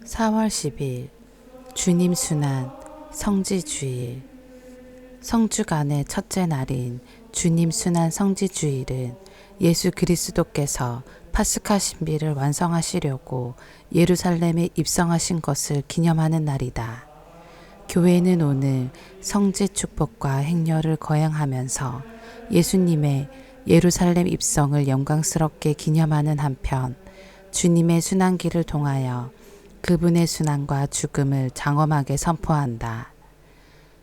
4월 10일 주님 순환 성지주일. 성주간의 첫째 날인 주님 순환 성지주일은 예수 그리스도께서 파스카 신비를 완성하시려고 예루살렘에 입성하신 것을 기념하는 날이다. 교회는 오늘 성지 축복과 행렬을 거행하면서 예수님의 예루살렘 입성을 영광스럽게 기념하는 한편 주님의 순환길을 통하여 그분의 순환과 죽음을 장엄하게 선포한다.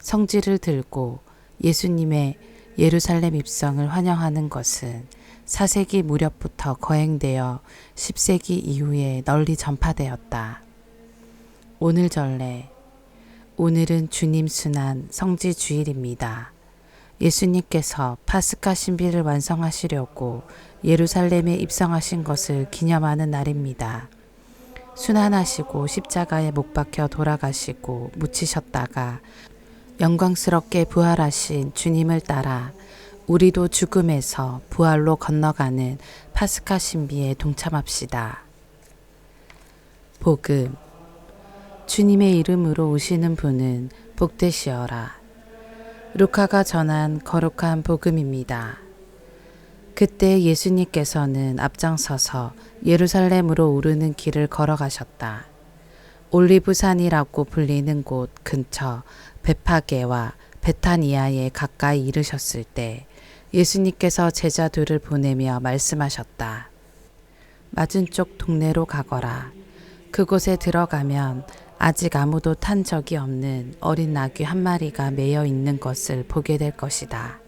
성지를 들고 예수님의 예루살렘 입성을 환영하는 것은 4세기 무렵부터 거행되어 10세기 이후에 널리 전파되었다. 오늘 전례. 오늘은 주님 순환 성지 주일입니다. 예수님께서 파스카 신비를 완성하시려고 예루살렘에 입성하신 것을 기념하는 날입니다. 순환하시고 십자가에 못 박혀 돌아가시고 묻히셨다가 영광스럽게 부활하신 주님을 따라 우리도 죽음에서 부활로 건너가는 파스카 신비에 동참합시다. 복음. 주님의 이름으로 오시는 분은 복되시어라. 루카가 전한 거룩한 복음입니다. 그때 예수님께서는 앞장서서 예루살렘으로 오르는 길을 걸어가셨다. 올리브산이라고 불리는 곳 근처 베파게와 베타니아에 가까이 이르셨을 때 예수님께서 제자들을 보내며 말씀하셨다. 맞은쪽 동네로 가거라. 그곳에 들어가면 아직 아무도 탄 적이 없는 어린 나귀 한 마리가 매여 있는 것을 보게 될 것이다.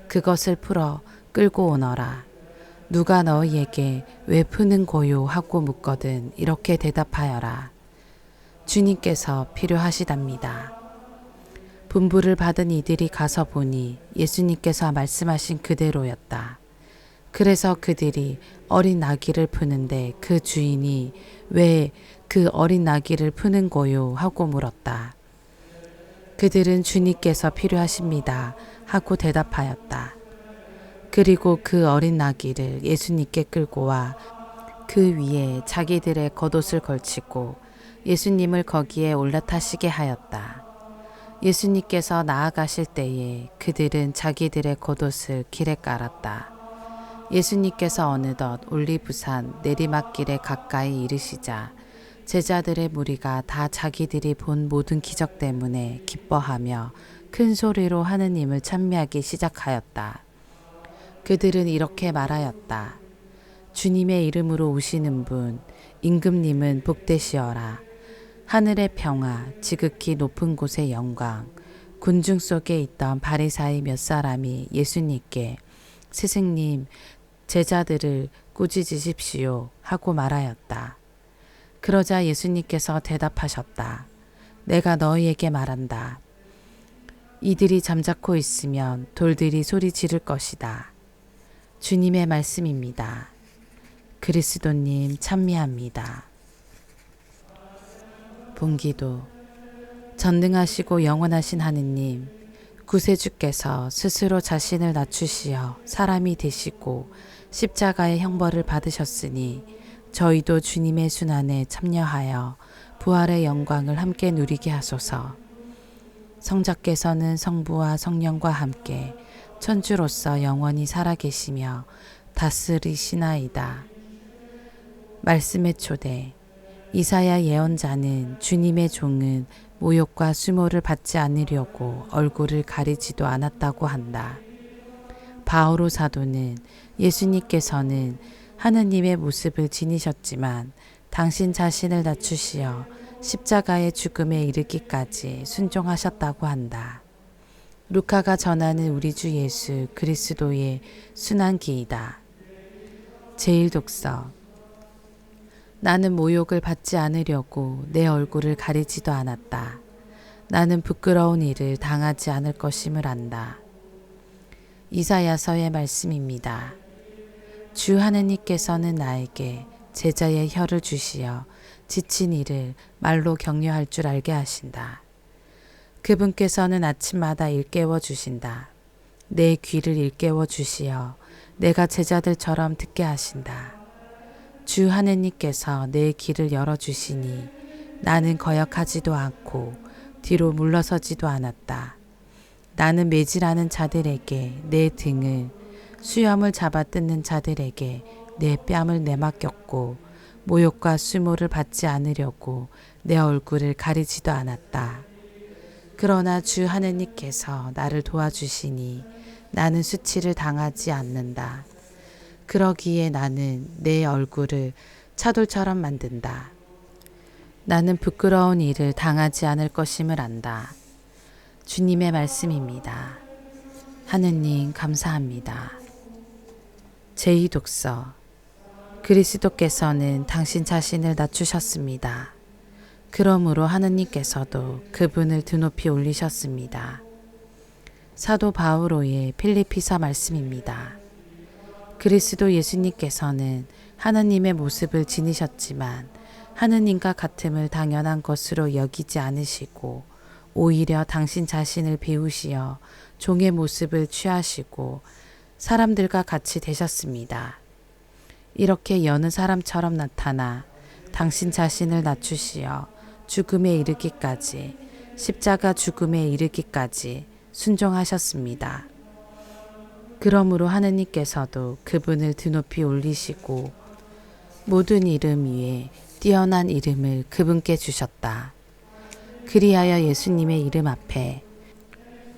그것을 풀어 끌고 오너라. 누가 너희에게 왜 푸는 고요 하고 묻거든 이렇게 대답하여라. 주님께서 필요하시답니다. 분부를 받은 이들이 가서 보니 예수님께서 말씀하신 그대로였다. 그래서 그들이 어린 나귀를 푸는데 그 주인이 왜 그 어린 나귀를 푸는 고요 하고 물었다. 그들은 주님께서 필요하십니다 하고 대답하였다. 그리고 그 어린 나귀를 예수님께 끌고 와 그 위에 자기들의 겉옷을 걸치고 예수님을 거기에 올라타시게 하였다. 예수님께서 나아가실 때에 그들은 자기들의 겉옷을 길에 깔았다. 예수님께서 어느덧 올리브산 내리막길에 가까이 이르시자 제자들의 무리가 다 자기들이 본 모든 기적 때문에 기뻐하며 큰 소리로 하느님을 찬미하기 시작하였다. 그들은 이렇게 말하였다. 주님의 이름으로 오시는 분, 임금님은 복되시어라. 하늘의 평화, 지극히 높은 곳의 영광. 군중 속에 있던 바리사의 몇 사람이 예수님께 스승님, 제자들을 꾸짖으십시오 하고 말하였다. 그러자 예수님께서 대답하셨다. 내가 너희에게 말한다. 이들이 잠자코 있으면 돌들이 소리 지를 것이다. 주님의 말씀입니다. 그리스도님 찬미합니다. 본기도. 전능하시고 영원하신 하느님, 구세주께서 스스로 자신을 낮추시어 사람이 되시고 십자가의 형벌을 받으셨으니 저희도 주님의 순환에 참여하여 부활의 영광을 함께 누리게 하소서. 성자께서는 성부와 성령과 함께 천주로서 영원히 살아계시며 다스리시나이다. 말씀의 초대. 이사야 예언자는 주님의 종은 모욕과 수모를 받지 않으려고 얼굴을 가리지도 않았다고 한다. 바오로 사도는 예수님께서는 하느님의 모습을 지니셨지만 당신 자신을 낮추시어 십자가의 죽음에 이르기까지 순종하셨다고 한다. 루카가 전하는 우리 주 예수 그리스도의 순환기이다. 제1독서. 나는 모욕을 받지 않으려고 내 얼굴을 가리지도 않았다. 나는 부끄러운 일을 당하지 않을 것임을 안다. 이사야서의 말씀입니다. 주 하느님께서는 나에게 제자의 혀를 주시어 지친 이를 말로 격려할 줄 알게 하신다. 그분께서는 아침마다 일깨워 주신다. 내 귀를 일깨워 주시어 내가 제자들처럼 듣게 하신다. 주 하느님께서 내 귀를 열어주시니 나는 거역하지도 않고 뒤로 물러서지도 않았다. 나는 매질하는 자들에게 내 등을, 수염을 잡아 뜯는 자들에게 내 뺨을 내맡겼고 모욕과 수모를 받지 않으려고 내 얼굴을 가리지도 않았다. 그러나 주 하느님께서 나를 도와주시니 나는 수치를 당하지 않는다. 그러기에 나는 내 얼굴을 차돌처럼 만든다. 나는 부끄러운 일을 당하지 않을 것임을 안다. 주님의 말씀입니다. 하느님 감사합니다. 제2독서. 그리스도께서는 당신 자신을 낮추셨습니다. 그러므로 하느님께서도 그분을 드높이 올리셨습니다. 사도 바오로의 필리피서 말씀입니다. 그리스도 예수님께서는 하느님의 모습을 지니셨지만 하느님과 같음을 당연한 것으로 여기지 않으시고 오히려 당신 자신을 비우시어 종의 모습을 취하시고 사람들과 같이 되셨습니다. 이렇게 여느 사람처럼 나타나 당신 자신을 낮추시어 죽음에 이르기까지, 십자가 죽음에 이르기까지 순종하셨습니다. 그러므로 하느님께서도 그분을 드높이 올리시고 모든 이름 위에 뛰어난 이름을 그분께 주셨다. 그리하여 예수님의 이름 앞에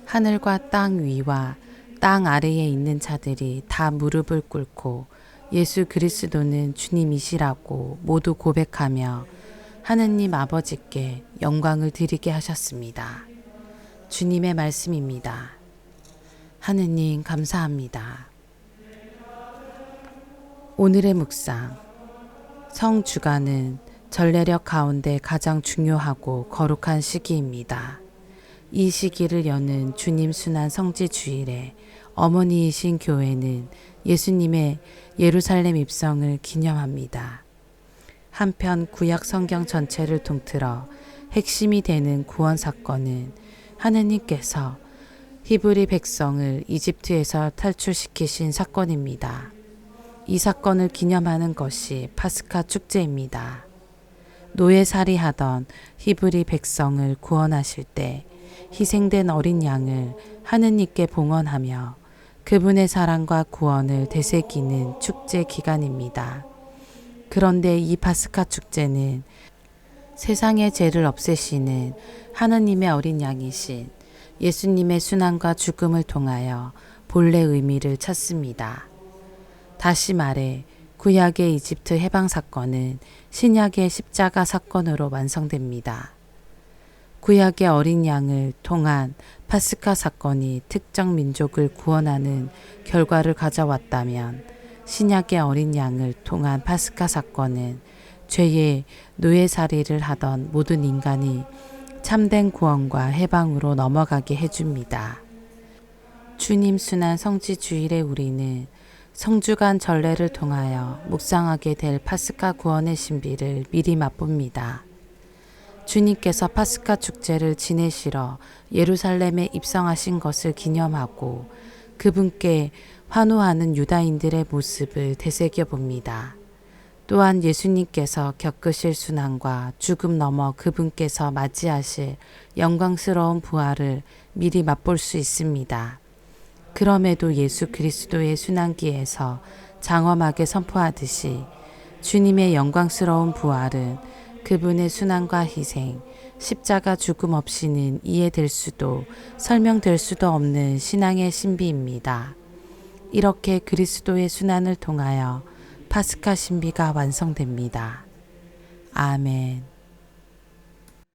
하늘과 땅 위와 땅 아래에 있는 자들이 다 무릎을 꿇고 예수 그리스도는 주님이시라고 모두 고백하며 하느님 아버지께 영광을 드리게 하셨습니다. 주님의 말씀입니다. 하느님 감사합니다. 오늘의 묵상. 성주간은 전례력 가운데 가장 중요하고 거룩한 시기입니다. 이 시기를 여는 주님 순환 성지 주일에 어머니이신 교회는 예수님의 예루살렘 입성을 기념합니다. 한편 구약 성경 전체를 통틀어 핵심이 되는 구원 사건은 하느님께서 히브리 백성을 이집트에서 탈출시키신 사건입니다. 이 사건을 기념하는 것이 파스카 축제입니다. 노예살이하던 히브리 백성을 구원하실 때 희생된 어린 양을 하느님께 봉헌하며 그분의 사랑과 구원을 되새기는 축제 기간입니다. 그런데 이 파스카 축제는 세상의 죄를 없애시는 하느님의 어린 양이신 예수님의 순환과 죽음을 통하여 본래 의미를 찾습니다. 다시 말해 구약의 이집트 해방 사건은 신약의 십자가 사건으로 완성됩니다. 구약의 어린 양을 통한 파스카 사건이 특정 민족을 구원하는 결과를 가져왔다면 신약의 어린 양을 통한 파스카 사건은 죄의 노예살이를 하던 모든 인간이 참된 구원과 해방으로 넘어가게 해줍니다. 주님 순환 성지 주일에 우리는 성주간 전례를 통하여 묵상하게 될 파스카 구원의 신비를 미리 맛봅니다. 주님께서 파스카 축제를 지내시러 예루살렘에 입성하신 것을 기념하고 그분께 환호하는 유다인들의 모습을 되새겨 봅니다. 또한 예수님께서 겪으실 순환과 죽음 넘어 그분께서 맞이하실 영광스러운 부활을 미리 맛볼 수 있습니다. 그럼에도 예수 그리스도의 순환기에서 장엄하게 선포하듯이 주님의 영광스러운 부활은 그분의 순환과 희생, 십자가 죽음 없이는 이해될 수도 설명될 수도 없는 신앙의 신비입니다. 이렇게 그리스도의 순환을 통하여 파스카 신비가 완성됩니다. 아멘.